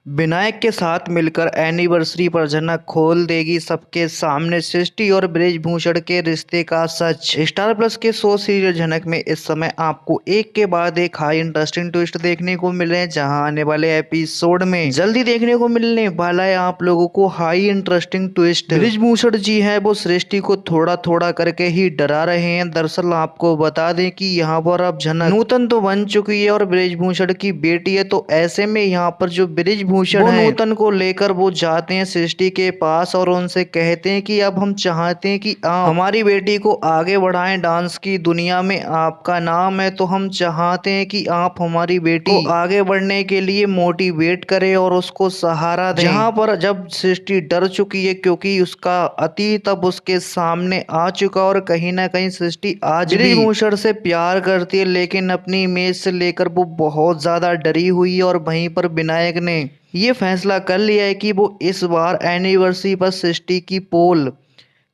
विनायक के साथ मिलकर एनिवर्सरी पर झनक खोल देगी सबके सामने सृष्टि और बृजभूषण के रिश्ते का सच। स्टार प्लस के शो सीरियल झनक में इस समय आपको एक के बाद एक हाई इंटरेस्टिंग ट्विस्ट देखने को मिल रहे हैं, जहां आने वाले एपिसोड में जल्दी देखने को मिलने वाला है आप लोगों को हाई इंटरेस्टिंग ट्विस्ट। बृजभूषण जी है वो सृष्टि को थोड़ा थोड़ा करके ही डरा रहे हैं। दरअसल आपको बता दें कि यहाँ पर अब झनक नूतन तो बन चुकी है और बृजभूषण की बेटी है, तो ऐसे में यहाँ पर जो बृजभूषण वो नूतन को लेकर वो जाते हैं सृष्टि के पास और उनसे कहते हैं कि अब हम चाहते हैं कि आप हमारी बेटी को आगे बढ़ाएं डांस की दुनिया में। आपका नाम है तो हम चाहते हैं कि आप हमारी बेटी को आगे बढ़ने के लिए मोटिवेट करें और उसको सहारा दें। जहां पर जब सृष्टि डर चुकी है क्योंकि उसका अतीत अब उसके सामने आ चुका और कहीं ना कहीं सृष्टि आज भी बृजभूषण से प्यार करती है, लेकिन अपनी इमेज से लेकर वो बहुत ज्यादा डरी हुई है। और वहीं पर विनायक ने ये फैसला कर लिया है कि वो इस बार एनिवर्सरी पर सृष्टि की पोल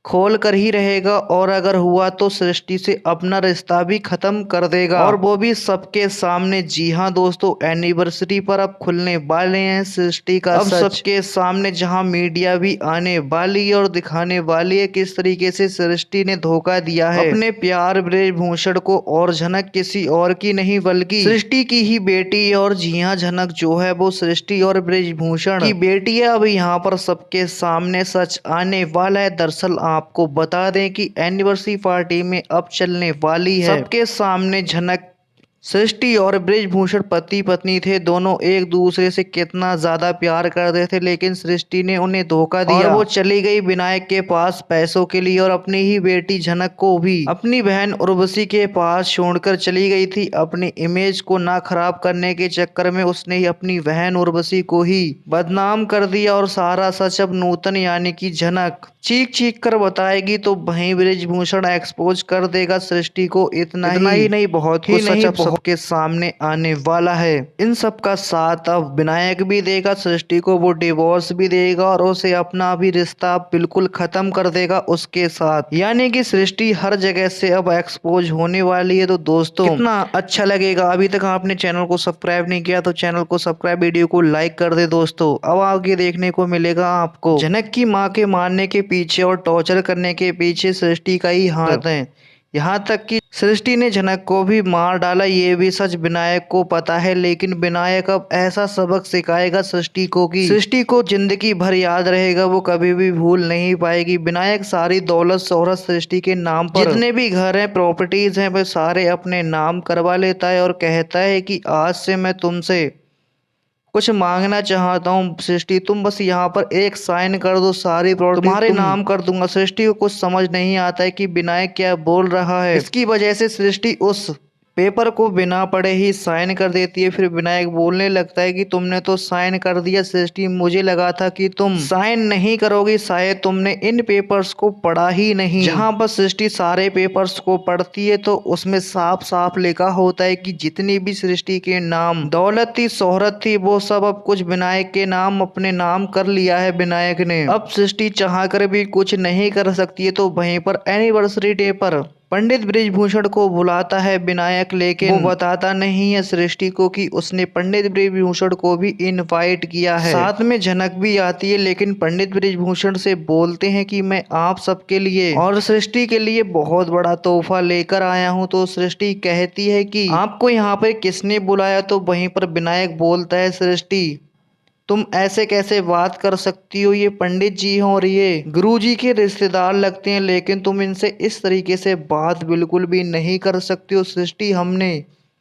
खोल कर ही रहेगा और अगर हुआ तो सृष्टि से अपना रिश्ता भी खत्म कर देगा, और वो भी सबके सामने। जी हाँ दोस्तों, एनिवर्सरी पर अब खुलने वाले हैं सृष्टि का अब सच सबके सामने, जहां मीडिया भी आने वाली है और दिखाने वाली है किस तरीके से सृष्टि ने धोखा दिया है अपने प्यार बृजभूषण को। और झनक किसी और की नहीं बल्कि सृष्टि की ही बेटी है। और जी हाँ, झनक जो है वो सृष्टि और बृजभूषण की बेटी है। अब यहाँ पर सबके सामने सच आने वाला है। दरअसल आपको बता दें कि एनिवर्सरी पार्टी में अब चलने वाली है सबके सामने झनक। सृष्टि और बृजभूषण पति पत्नी थे, दोनों एक दूसरे से कितना ज्यादा प्यार करते थे, लेकिन सृष्टि ने उन्हें धोखा दिया और वो चली गई विनायक के पास पैसों के लिए और अपनी ही बेटी झनक को भी अपनी बहन उर्वशी के पास छोड़कर चली गई थी। अपनी इमेज को ना खराब करने के चक्कर में उसने ही अपनी बहन उर्वशी को ही बदनाम कर दिया। और सारा सच अब नूतन यानी कि झनक चीख चीख कर बताएगी, तो वहीं बृजभूषण एक्सपोज कर देगा सृष्टि को। इतना ही नहीं, बहुत ही सच अब सबके सामने आने वाला है। इन सब का साथ अब विनायक भी देगा सृष्टि को, वो डिवोर्स भी देगा और उसे अपना भी रिश्ता बिल्कुल खत्म कर देगा उसके साथ। यानी कि सृष्टि हर जगह से अब एक्सपोज होने वाली है। तो दोस्तों कितना अच्छा लगेगा। अभी तक आपने चैनल को सब्सक्राइब नहीं किया तो चैनल को सब्सक्राइब, वीडियो को लाइक कर दे दोस्तों। अब आगे देखने को मिलेगा आपको जनक की मां के मारने के पीछे और टॉर्चर करने के पीछे सृष्टि का ही हाथ है। यहाँ तक कि सृष्टि ने जनक को भी मार डाला, ये भी सच विनायक को पता है। लेकिन विनायक अब ऐसा सबक सिखाएगा सृष्टि को कि सृष्टि को जिंदगी भर याद रहेगा, वो कभी भी भूल नहीं पाएगी। विनायक सारी दौलत शोहरत सृष्टि के नाम पर जितने भी घर हैं, प्रॉपर्टीज हैं, वह सारे अपने नाम करवा लेता है और कहता है कि आज से मैं तुमसे कुछ मांगना चाहता हूँ सृष्टि, तुम बस यहाँ पर एक साइन कर दो, सारी प्रॉपर्टी तुम्हारे नाम कर दूंगा। सृष्टि को कुछ समझ नहीं आता है कि विनायक क्या बोल रहा है। इसकी वजह से सृष्टि उस पेपर को बिना पढ़े ही साइन कर देती है। फिर विनायक बोलने लगता है कि तुमने तो साइन कर दिया सृष्टि, मुझे लगा था कि तुम साइन नहीं करोगी, शायद तुमने इन पेपर्स को पढ़ा ही नहीं। जहां पर सृष्टि सारे पेपर्स को पढ़ती है तो उसमें साफ साफ लिखा होता है कि जितनी भी सृष्टि के नाम दौलत थी, शोहरत थी, वो सब अब कुछ विनायक के नाम अपने नाम कर लिया है विनायक ने। अब सृष्टि चाह कर भी कुछ नहीं कर सकती है। तो वहीं पर एनिवर्सरी डे पर पंडित बृजभूषण को बुलाता है विनायक, लेकिन वो बताता नहीं है सृष्टि को कि उसने पंडित बृजभूषण को भी इनवाइट किया है। साथ में झनक भी आती है, लेकिन पंडित बृजभूषण से बोलते हैं कि मैं आप सबके लिए और सृष्टि के लिए बहुत बड़ा तोहफा लेकर आया हूँ। तो सृष्टि कहती है कि आपको यहाँ पर किसने बुलाया। तो वहीं पर विनायक बोलता है सृष्टि तुम ऐसे कैसे बात कर सकती हो, ये पंडित जी हो और ये गुरुजी के रिश्तेदार लगते हैं, लेकिन तुम इनसे इस तरीके से बात बिल्कुल भी नहीं कर सकती हो। सृष्टि हमने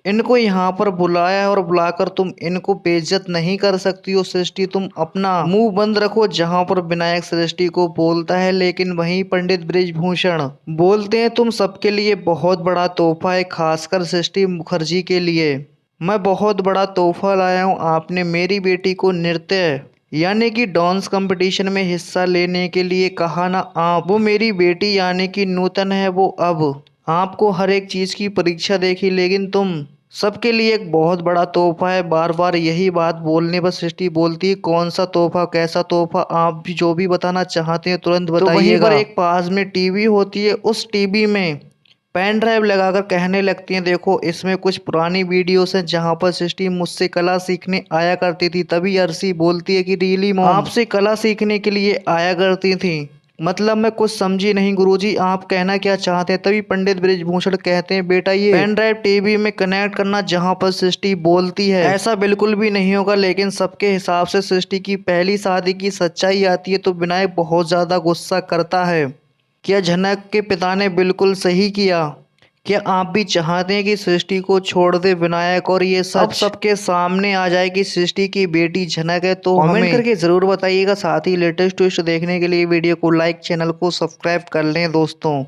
इनको यहाँ पर बुलाया है और बुलाकर तुम इनको बेइज्जत नहीं कर सकती हो। सृष्टि तुम अपना मुंह बंद रखो। जहाँ पर विनायक सृष्टि को बोलता है, लेकिन वहीं पंडित बृजभूषण बोलते हैं तुम सबके लिए बहुत बड़ा तोहफा है, खासकर सृष्टि मुखर्जी के लिए मैं बहुत बड़ा तोहफा लाया हूँ। आपने मेरी बेटी को नृत्य यानी कि डांस कंपटीशन में हिस्सा लेने के लिए कहा ना। आप वो मेरी बेटी यानी कि नूतन है, वो अब आपको हर एक चीज़ की परीक्षा देखी, लेकिन तुम सबके लिए एक बहुत बड़ा तोहफा है। बार बार यही बात बोलने पर सृष्टि बोलती है कौन सा तोहफा, कैसा तोहफा, आप भी जो भी बताना चाहते हैं तुरंत बताइएगा। तो वहीं पर एक पास में टीवी होती है, उस टीवी में पेन ड्राइव लगाकर कहने लगती हैं, देखो इसमें कुछ पुरानी वीडियोस हैं जहां पर सृष्टि मुझसे कला सीखने आया करती थी। तभी अर्शी बोलती है कि रियली मॉम, आपसे कला सीखने के लिए आया करती थी? मतलब मैं कुछ समझी नहीं गुरुजी, आप कहना क्या चाहते हैं? तभी पंडित बृजभूषण कहते हैं, बेटा ये पेन ड्राइव टीवी में कनेक्ट करना जहां पर सृष्टि बोलती है ऐसा बिल्कुल भी नहीं होगा। लेकिन सबके हिसाब से सृष्टि की पहली शादी की सच्चाई आती है तो विनायक बहुत ज्यादा गुस्सा करता है। क्या झनक के पिता ने बिल्कुल सही किया? क्या आप भी चाहते हैं कि सृष्टि को छोड़ दे विनायक और ये सब सबके सामने आ जाए कि सृष्टि की बेटी झनक है? तो कमेंट करके जरूर बताइएगा। साथ ही लेटेस्ट ट्विस्ट देखने के लिए वीडियो को लाइक, चैनल को सब्सक्राइब कर लें दोस्तों।